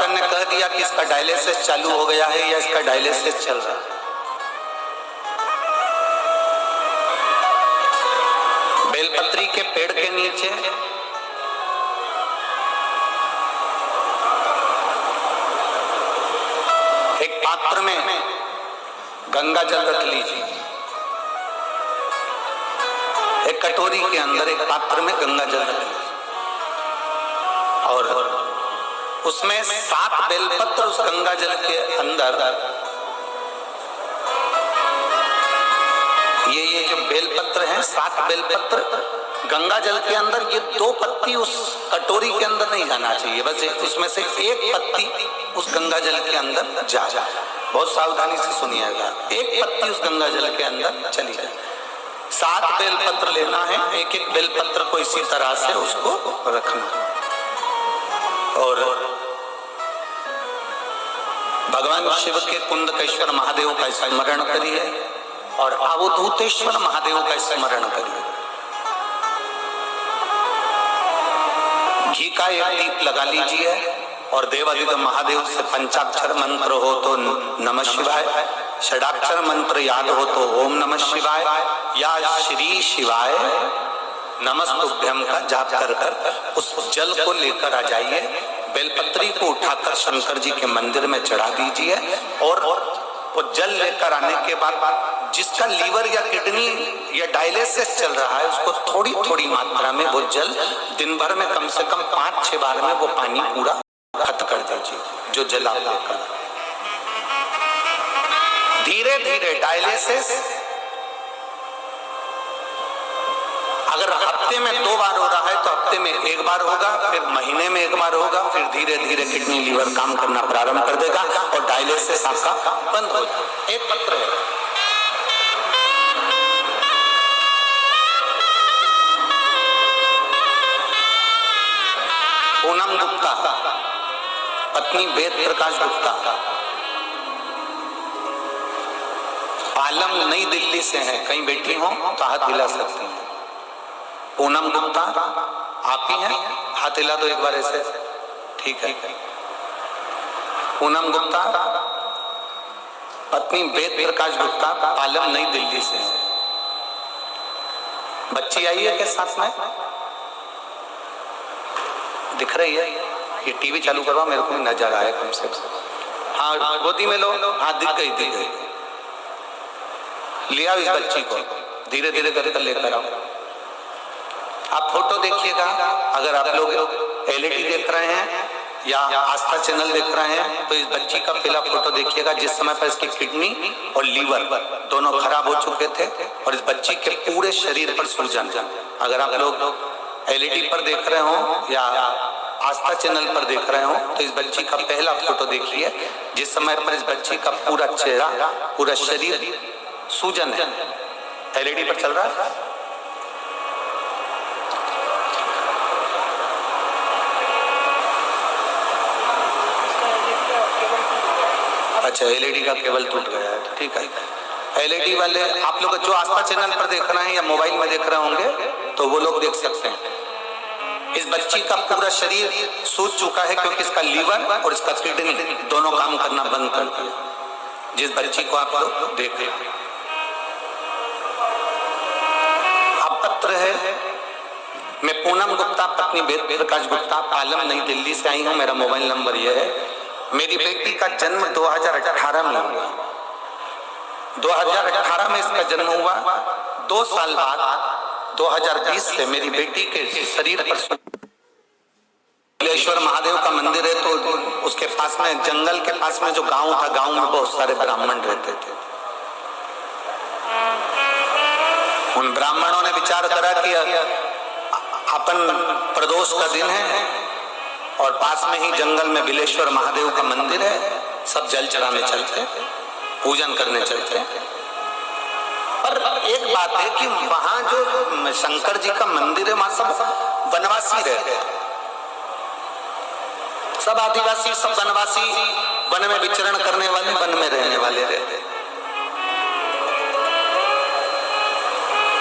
Doctor ने कह दिया कि इसका डायलिसिस चालू हो गया है या इसका डायलिसिस चल रहा है। बेलपत्री के पेड़ के नीचे एक पात्र में गंगा जल रख लीजिए। एक कटोरी के अंदर एक पात्र में गंगा जल रख लीजिए और उसमें 7 बेलपत्र उस गंगा जल के अंदर, ये जो बेलपत्र हैं 7 बेलपत्र गंगा जल के अंदर, ये 2 पत्ती उस कटोरी के अंदर नहीं जाना चाहिए, बस उसमें से एक पत्ती उस गंगा जल के अंदर जा। बहुत सावधानी से सुनिएगा, एक पत्ती उस गंगा जल के अंदर चली जाए। 7 बेलपत्र लेना है, एक एक बेलपत्र को इसी तरह से उसको रखना और भगवान शिव के कुंडकेश्वर महादेव का स्मरण करिए और अवधूतेश्वर महादेव का स्मरण करिए। घी का एक दीप लगा लीजिए और देवादिदेव महादेव से पंचाक्षर मंत्र हो तो नमः शिवाय, षडाक्षर मंत्र याद हो तो ओम नमः शिवाय या श्री शिवाय नमस्तुभ्यम का जाप कर कर उस जल को लेकर आ जाइए। बेलपत्री को उठाकर शंकर जी के मंदिर में चढ़ा दीजिए और वो जल लेकर आने के बाद जिसका लीवर या किडनी या डायलिसिस चल रहा है उसको थोड़ी थोड़ी मात्रा में वो जल दिन भर में कम से कम 5-6 बार में वो पानी पूरा खत्म कर दीजिए। जो जल आप लेकर धीरे धीरे डायलिसिस अगर हफ्ते में 2 बार हो रहा है तो हफ्ते में 1 बार होगा, फिर महीने में 1 बार होगा, फिर धीरे धीरे किडनी लीवर काम करना प्रारंभ कर देगा और डायलिसिस आपका बंद हो जाएगा। एक पत्र है, पूनम गुप्ता, पत्नी वेद प्रकाश गुप्ता, पालम नई दिल्ली से है। कहीं बैठी हो तो हाथ हिला सकती हैं। पूनम गुप्ता आप ही हैं? हाथ हिला दो एक बार ऐसे, ठीक है। पूनम गुप्ता पत्नी वेद प्रकाश गुप्ता, पालम नई दिल्ली से है। बच्ची आई है के साथ में दिख रही है? ये टीवी चालू करवा, मेरे को नजर आया कम से कम। हाँ गोदी में लो, हाँ दिख गई दिख गई। ले आओ इस बच्ची को, धीरे धीरे करके लेकर आओ। आप फोटो देखिएगा, अगर आप लोग एलईडी देख रहे हैं या आस्था चैनल देख रहे हैं तो इस बच्ची का पहला फोटो देखिएगा जिस समय पर इसकी किडनी और लीवर दोनों खराब हो चुके थे और इस बच्ची के पूरे शरीर पर सूजन। अगर आप लोग एलईडी पर देख रहे हो या आस्था चैनल पर देख रहे हो तो इस बच्ची का पहला फोटो देखिए जिस समय पर इस बच्ची का पूरा चेहरा पूरा शरीर सूजन है। एलईडी पर चल रहा है। अच्छा एलईडी का केबल टूट गया है, ठीक है। एलईडी वाले आप लोग जो आस्था चैनल पर देख रहे हैं या मोबाइल में देख रहे होंगे तो वो लोग देख सकते हैं। इस बच्ची का पूरा शरीर सूज चुका है क्योंकि इसका लीवर और इसका किडनी दोनों काम करना बंद कर दिया। जिस बच्ची को आप लोग देख रहे हैं अब पत्र है, मैं पूनम गुप्ता पत्नी वेद प्रकाश गुप्ता पालम नई दिल्ली से आई हूँ। मेरा मोबाइल नंबर यह है। मेरी बेटी का जन्म 2018 में हुआ। 2018 में इसका जन्म हुआ। 2 साल बाद 2020 से मेरी बेटी के शरीर पर बिलेश्वर महादेव का मंदिर है तो उसके पास में जंगल के पास में जो गांव था, गांव में बहुत सारे ब्राह्मण रहते थे। उन ब्राह्मणों ने विचार करा कि अपन प्रदोष का दिन है और पास में ही जंगल में बिलेश्वर महादेव का मंदिर है, सब जल चढ़ाने चलते, पूजन करने चलते। पर एक बात है कि वहां जो शंकर जी का मंदिर है वहां सब वनवासी रहते हैं, सब आदिवासी, सब वनवासी, वन में विचरण करने वाले, वन में रहने वाले रहते।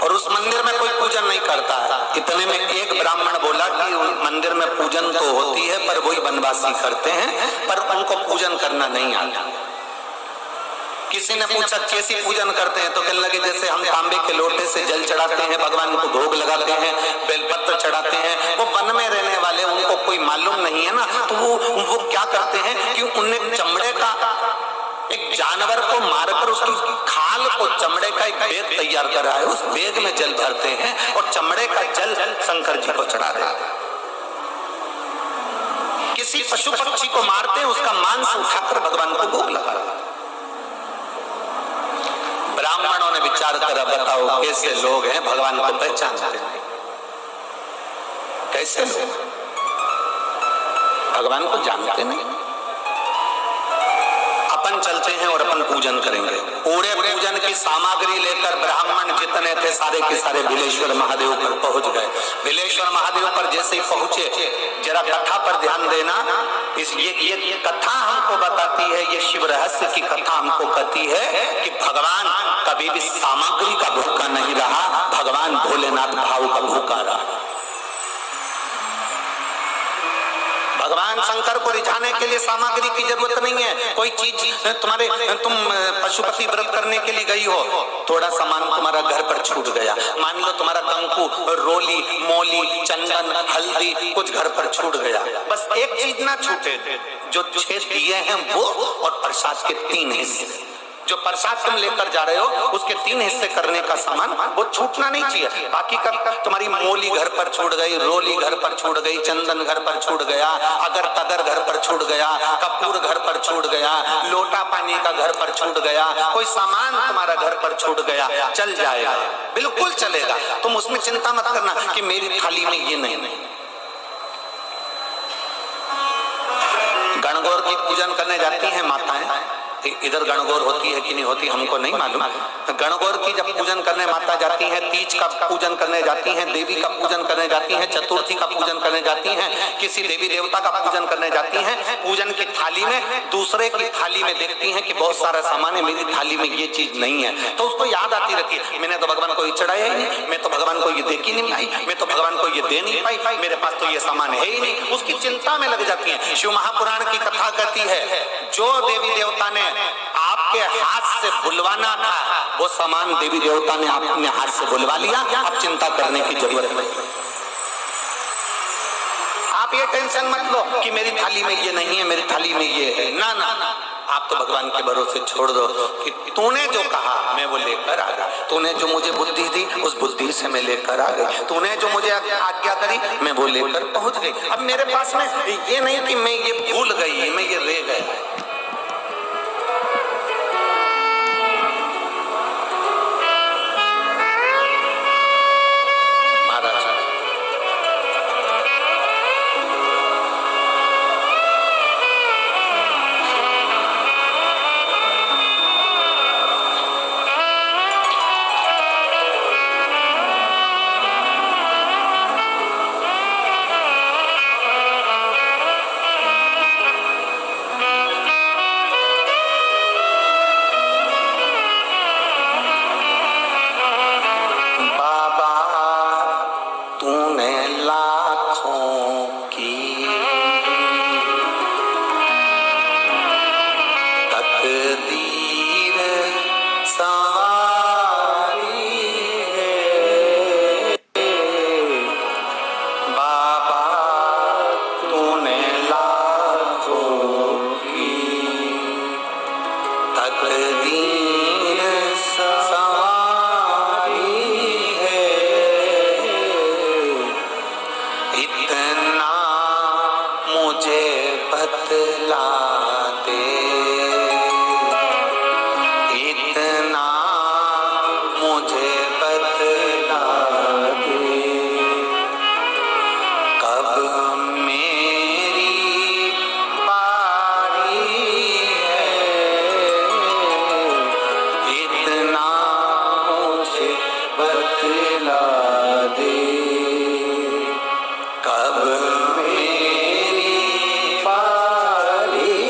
और उस मंदिर में कोई पूजन नहीं करता है। इतने में एक ब्राह्मण बोला कि मंदिर में पूजन तो होती है पर वही वनवासी करते हैं, पर उनको पूजन करना नहीं आता। किसी ने पूछा कैसी पूजन करते हैं, तो कहने लगे जैसे हम तांबे के लोटे से जल चढ़ाते हैं, भगवान को भोग लगाते हैं, बेलपत्र चढ़ाते हैं। वो वन में रहने वाले, उनको कोई मालूम नहीं है ना, तो वो क्या करते हैं कि उन्हें चमड़े का एक जानवर को मारकर उसकी खाल को चमड़े का एक बैग तैयार करा है, उस बैग में जल भरते हैं और चमड़े का जल शंकर जी को चढ़ा देते हैं। किसी पशु पक्षी को मारते हैं, उसका मांस उठाकर भगवान को भोग लगाते हैं। ब्राह्मणों ने विचार करा, बताओ कैसे लोग हैं, भगवान को पहचानते नहीं। कैसे लोग भगवान को जानते नहीं। अपन चलते हैं और अपन पूजन करेंगे। पूरे पूजन की सामग्री लेकर ब्राह्मण जितने थे सारे के सारे बिलेश्वर महादेव पर पहुंच गए। बिलेश्वर महादेव पर जैसे ही पहुंचे, जरा कथा पर ध्यान देना। ये कथा हमको बताती है, ये शिव रहस्य की कथा हमको कहती है कि भगवान कभी भी सामग्री का भूखा नहीं रहा, भगवान भोलेनाथ भाव का भूखा रहा। भगवान शंकर को रिझाने के लिए सामग्री की जरूरत नहीं है। कोई चीज तुम पशुपति व्रत करने के लिए गई हो, थोड़ा सामान तुम्हारा घर पर छूट गया, मान लो तुम्हारा कंकु, रोली, मोली, चंदन, हल्दी कुछ घर पर छूट गया, बस एक चीज ना छूटे, जो 6 दिए हैं वो और प्रसाद के 3 हिस्से। जो प्रसाद तुम लेकर जा रहे हो उसके 3 हिस्से करने का सामान वो छूटना नहीं चाहिए। बाकी का तुम्हारी मोली घर पर छूट गई, रोली घर पर छूट गई, चंदन घर पर छूट गया, अगर तगर घर पर छूट गया, कपूर घर पर छूट गया, लोटा पानी का घर पर छूट गया, कोई सामान तुम्हारा घर पर छूट गया, चल जाएगा, बिल्कुल चलेगा। तुम उसमें चिंता मत करना कि मेरी थाली में ये नहीं। गणगौर की पूजन करने जाती हैं माताएं, इधर गणगौर होती है कि नहीं होती हमको नहीं मालूम। गणगौर की जब पूजन करने माता जाती हैं, तीज का पूजन करने जाती हैं, देवी का पूजन करने जाती हैं, चतुर्थी का पूजन करने जाती हैं, किसी देवी देवता का पूजन करने जाती हैं, पूजन की थाली में दूसरे की थाली में देखती हैं कि बहुत सारा सामान है, मेरी थाली में ये चीज नहीं है, तो उसको याद आती रहती है, मैंने तो भगवान को ये चढ़ाया ही नहीं, मैं तो भगवान को ये दे ही नहीं पाई, मैं तो भगवान को ये दे नहीं पाई, मेरे पास तो ये सामान है ही नहीं। उसकी चिंता में लग जाती है। शिव महापुराण की कथा कहती है, जो देवी देवता ने आपके हाथ से बुलवाना था वो सामान देवी देवता ने अपने हाथ से बुलवा लिया, अब चिंता करने की जरूरत नहीं। आप ये टेंशन मत लो कि मेरी थाली में ये नहीं है, मेरी थाली में ये है, ना ना, आप तो भगवान के भरोसे छोड़ दो कि तूने जो कहा मैं वो लेकर आ गया, तूने जो मुझे बुद्धि दी उस बुद्धि से मैं लेकर आ गई, तूने जो मुझे आज्ञा करी मैं वो लेकर पहुंच गई। अब मेरे पास में ये नहीं कि मैं ये भूल गई, मैं ये रह गया। कब मेरी पारी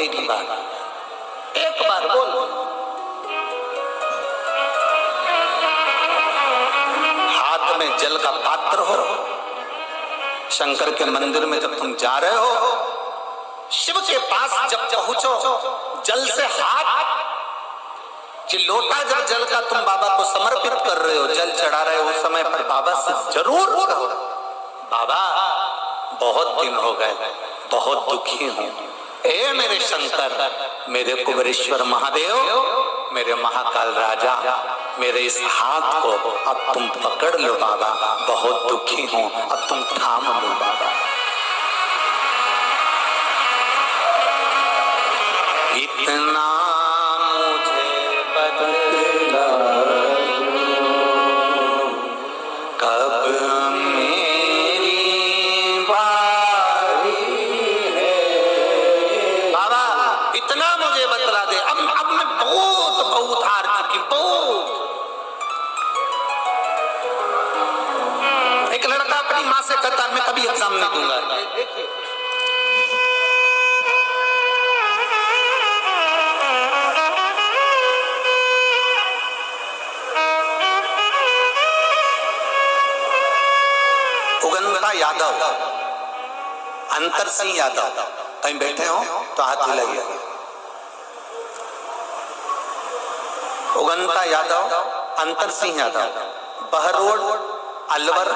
तेरी बात, एक बार बोल। हाथ में जल का पात्र हो, शंकर के मंदिर में जब तुम जा रहे हो, शिव के पास जब पहुंचो, जल से हाथ, लोटा जब जल का तुम बाबा को समर्पित कर रहे हो, जल चढ़ा रहे हो, उस समय पर बाबा से जरूर कहो, बाबा बहुत दिन हो गए, बहुत दुखी हूं, ए मेरे शंकर, मेरे कुबेरेश्वर महादेव, मेरे महाकाल राजा, मेरे इस हाथ को अब तुम पकड़ लो बाबा, बहुत दुखी हूं, अब तुम थाम लो बाबा। इतना मुझे बदला कब मेरी बारी है, बाबा इतना मुझे बतला दे, अब मैं बहुत हार चुकी, बहुत। एक लड़का अपनी माँ से कहता मैं कभी एग्जाम नहीं दूंगा, उगनता यादव, अंतर सिंह यादव, कहीं बैठे हो तो हाथ हिलाइए। उगनता यादव, अंतर सिंह यादव, बहरोड अलवर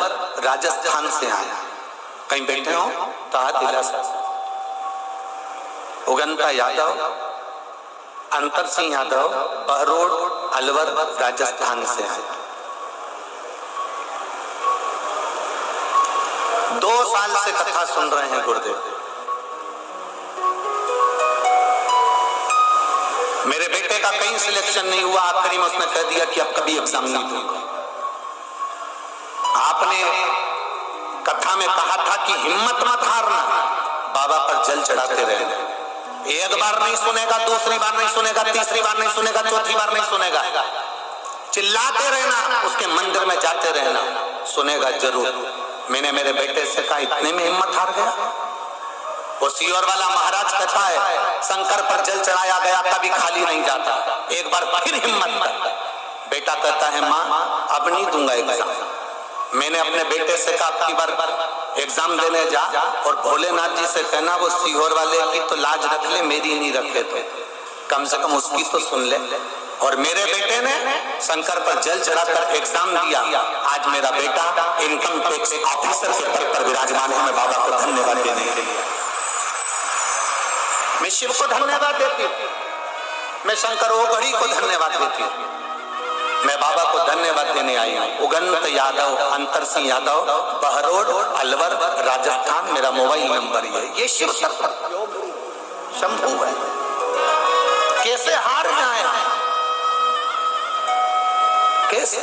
राजस्थान से आया, कहीं बैठे हो तो हाथ हिला सकते। उगनता यादव, अंतर सिंह यादव, बहरोड अलवर राजस्थान से आया। 2 साल से कथा सुन रहे हैं गुरुदेव। मेरे बेटे का कहीं सिलेक्शन नहीं हुआ, आखिरी में उसने कह दिया कि अब कभी एग्जाम नहीं दूंगा। आपने कथा में कहा था कि हिम्मत मत हारना, बाबा पर जल चढ़ाते रहना, एक बार नहीं सुनेगा, दूसरी बार नहीं सुनेगा, तीसरी बार नहीं सुनेगा, चौथी बार नहीं सुनेगा, चिल्लाते रहना, उसके मंदिर में जाते रहना, सुनेगा जरूर। मैंने मेरे बेटे से कहा, इतने में हिम्मत हार गया? वो सीहोर वाला महाराज कहता है शंकर पर जल चढ़ाया गया कभी खाली नहीं जाता, एक बार फिर हिम्मत कर। बेटा कहता है माँ अब नहीं दूंगा एग्जाम। मैंने अपने बेटे से कहा अबकी बार एग्जाम देने जा और भोलेनाथ जी से कहना वो सीहोर वाले की तो लाज रख ले, मेरी नहीं रखे तो कम से कम उसकी तो सुन ले। और मेरे बेटे ने शंकर पर जल चढ़ाकर एग्जाम दिया, आज मेरा बेटा इनकम टैक्स ऑफिसर के पद पर विराजमान है। मैं बाबा को धन्यवाद देने के लिए, मैं शिव को धन्यवाद देती हूँ, मैं शंकर ओगढ़ी को धन्यवाद देती हूँ, मैं बाबा को धन्यवाद देने आई हूँ। उगंत यादव, अंतर सिंह यादव, बहरोड अलवर राजस्थान, मेरा मोबाइल नंबर ये शिव शंभू है। कैसे हार जाए, कैसे?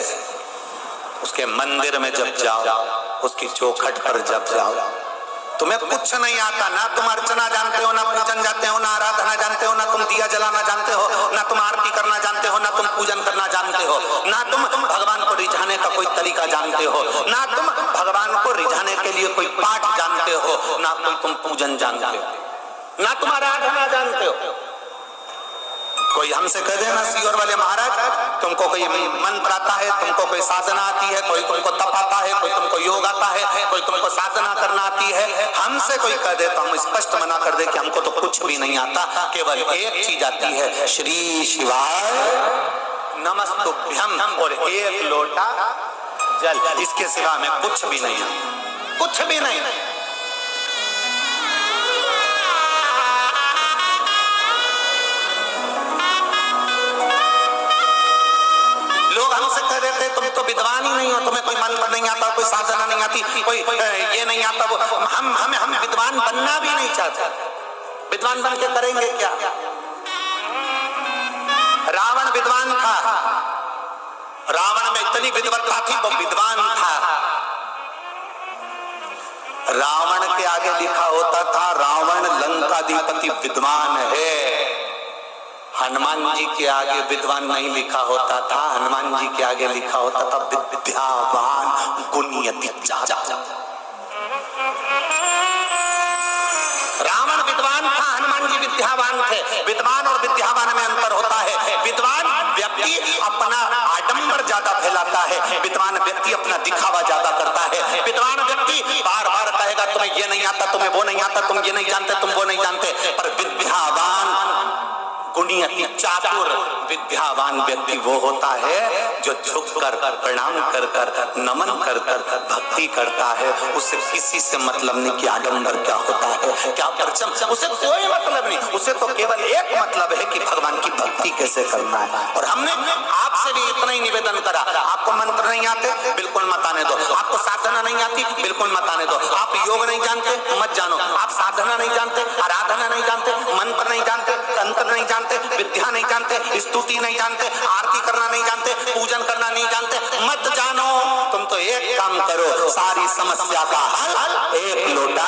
उसके मंदिर में जब जाओ, उसकी चौखट पर जब जाओ, तुम्हें कुछ नहीं आता, ना तुम अर्चना जानते हो, ना पूजन जानते हो, ना आराधना जानते हो, ना तुम दिया जलाना जानते हो, ना तुम आरती करना जानते हो, ना तुम पूजन करना जानते हो, ना तुम भगवान को रिझाने का कोई तरीका जानते हो, ना तुम भगवान को रिझाने के लिए कोई पाठ जानते हो, ना कोई तुम पूजन जानते हो, ना तुम आराधना जानते हो। कोई हमसे कह देना सीहोर वाले महाराज तुमको कोई मंत्र आता है, तुमको कोई साधना आती है, कोई तुमको तप आता है, कोई तुमको योग आता है, कोई तुमको साधना करना आती है, हमसे कोई कह दे तो हम स्पष्ट मना कर दे कि हमको तो कुछ भी नहीं आता, केवल एक चीज आती है, श्री शिवाय नमस्तुभ्यम और एक लोटा जल, इसके सिवा में कुछ भी नहीं आता, कुछ भी नहीं। लोग हमसे कह रहे थे तुम तो विद्वान ही नहीं हो, तुम्हें कोई मंत्र नहीं आता, कोई साधना नहीं आती, कोई ये नहीं आता, वो हम विद्वान बनना भी नहीं चाहते। विद्वान बन के करेंगे क्या? रावण विद्वान था, रावण में इतनी विद्वत्ता थी, वो विद्वान था। रावण के आगे लिखा होता था रावण लंकाधिपति विद्वान है, हनुमान जी के आगे विद्वान नहीं लिखा होता था, हनुमान जी के आगे लिखा होता था विद्यावान गुणयति चाचा। रावण विद्वान था, हनुमान जी विद्यावान थे। विद्वान और विद्यावान में अंतर होता है। विद्वान व्यक्ति अपना आडंबर ज्यादा फैलाता है, विद्वान व्यक्ति अपना दिखावा ज्यादा करता है। विद्वान व्यक्ति बार बार कहेगा तुम्हें ये नहीं आता, तुम्हें वो नहीं आता, तुम ये नहीं जानते, तुम वो नहीं जानते। पर विद्यावान, गुणी अति चातुर विद्यावान व्यक्ति वो होता है जो झुककर प्रणाम कर कर नमन कर कर भक्ति करता है। उसे किसी से मतलब नहीं कि आडंबर क्या होता है, क्या परचम, उसे कोई मतलब नहीं। उसे तो केवल एक मतलब है कि भगवान की भक्ति कैसे करना है। और हमने आपसे भी इतना ही निवेदन करा, आपको मंत्र नहीं आते बिल्कुल मत आने दो, आपको साधना नहीं आती बिल्कुल मत आने दो, आप योग नहीं जानते मत जानो, आप साधना नहीं जानते, आराधना नहीं जानते, मंत्र नहीं जानते, तंत्र नहीं जानते, विद्या नहीं जानते, स्तुति नहीं जानते, आरती करना नहीं जानते, पूजन करना नहीं जानते, मत जानो। तुम तो एक काम करो, सारी समस्या का हल एक लोटा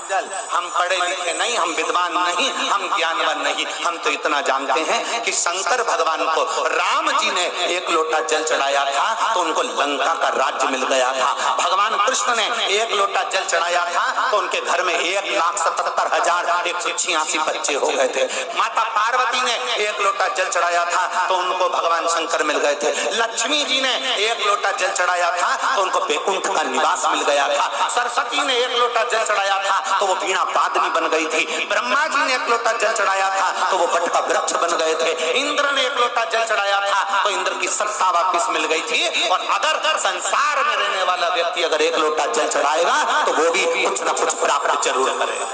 जल। हम पढ़े लिखे नहीं, हम विद्वान नहीं, हम ज्ञानवान नहीं, हम तो इतना जानते हैं कि शंकर भगवान को राम जी ने एक लोटा जल चढ़ाया था तो उनको लंका का राज्य मिल गया था। भगवान कृष्ण ने एक लोटा जल चढ़ाया था तो उनके घर में 1,77,186 बच्चे हो गए थे। माता पार्वती ने एक लोटा जल चढ़ाया था तो उनको भगवान शंकर मिल गए थे। लक्ष्मी जी ने एक लोटा जल चढ़ाया था तो उनको बैकुंठ का निवास मिल गया था। सरस्वती ने एक लोटा जल चढ़ाया था तो वो वीणा वादनी बन गई थी। ब्रह्मा जी ने एक लोटा जल चढ़ाया था तो वो वट का वृक्ष बन गए थे। इंद्र ने एक लोटा जल चढ़ाया था तो इंद्र की सत्ता वापस मिल गई थी। और अगर संसार में रहने वाला व्यक्ति अगर एक लोटा जल चढ़ाएगा तो वो भी कुछ ना कुछ प्राप्त जरूर करेगा।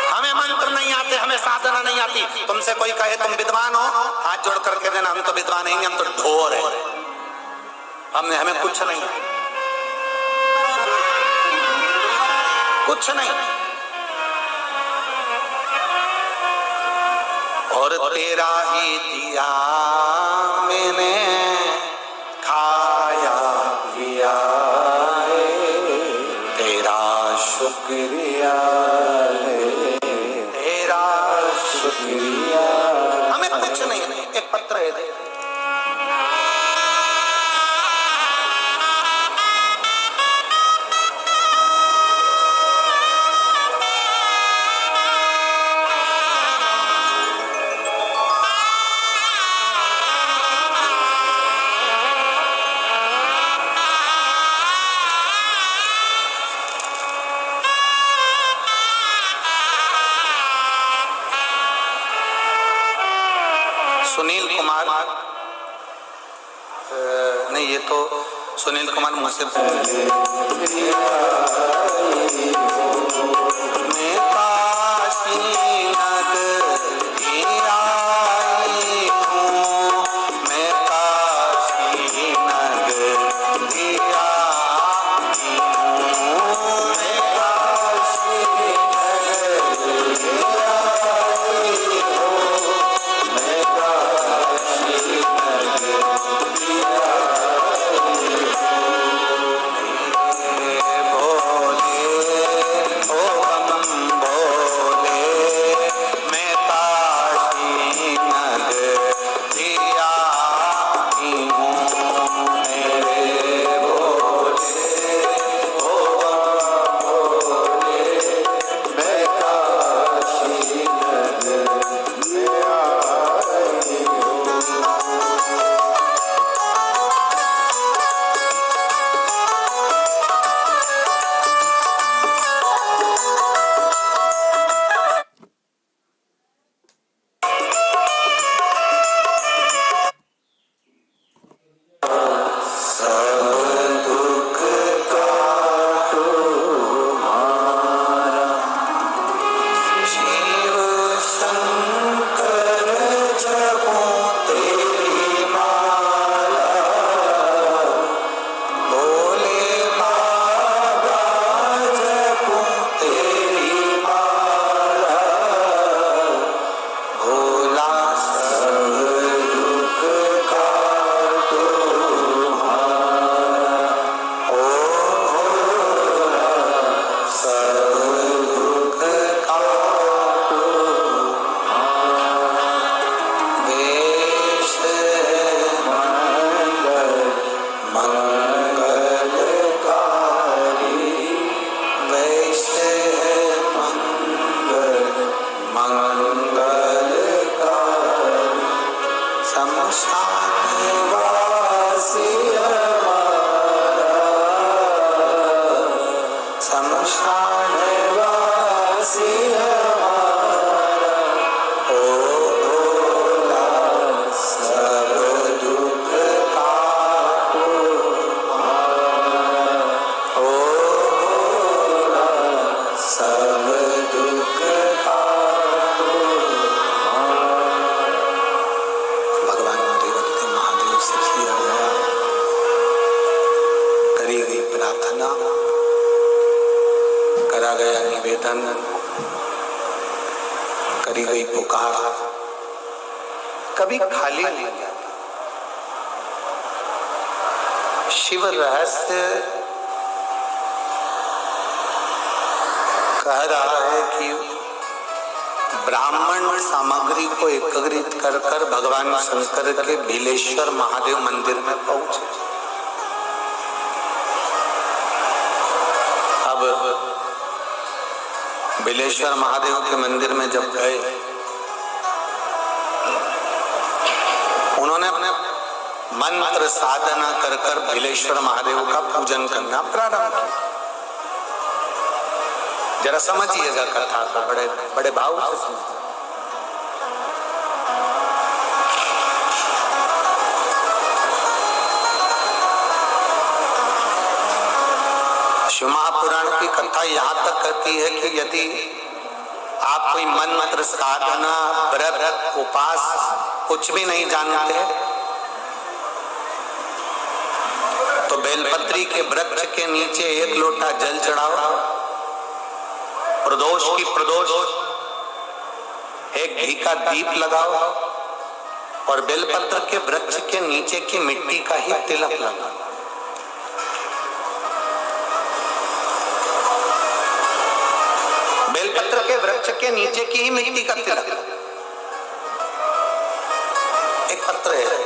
हमें मंत्र नहीं आते, हमें साधना नहीं आती। तुमसे कोई कहे तुम विद्वान हो, हाथ जोड़ करके देना हम तो विद्वान नहीं, हम तो ढोर है, हमें कुछ नहीं, कुछ नहीं। और तेरा ही दिया मैंने खाया पिया है, तेरा शुक्रिया है, तेरा शुक्रिया। हमें कुछ नहीं, एक पत्र है। सुनील कुमार, नहीं ये तो सुनील कुमार मुझसे शमशानवासी हमारा, शमशानवासी हमारा, ओ भोला सब दुख काटो हमारा, ओ भोला सब दुख काटो हमारा। भगवान देवते महादेव से किया गया, करी गई प्रार्थना, करा गया निवेदन, करी गई पुकार, कभी खाली नहीं जाता। शिव रहस्य कह रहा है कि ब्राह्मण सामग्री को एकत्रित कर कर भगवान शंकर के भीलेश्वर महादेव मंदिर में पहुंचे। अब भीलेश्वर महादेव के मंदिर में जब गए, उन्होंने अपने मंत्र साधना कर कर भीलेश्वर महादेव का पूजन करना प्रारंभ किया। जरा समझिएगा कथा को, बड़े बड़े भाव से समझिए। शिव महापुराण की कथा यहाँ तक कहती है कि यदि आप कोई मंत्र साधना व्रत उपास कुछ भी नहीं जानते तो बेलपत्री के वृक्ष के नीचे एक लोटा जल चढ़ाओ, प्रदोष की प्रदोष एक घी का दीप लगाओ और बेलपत्र के वृक्ष के नीचे की मिट्टी का ही तिलक लगाओ। बेलपत्र के वृक्ष के नीचे की ही मिट्टी का तिलक, एक पत्र है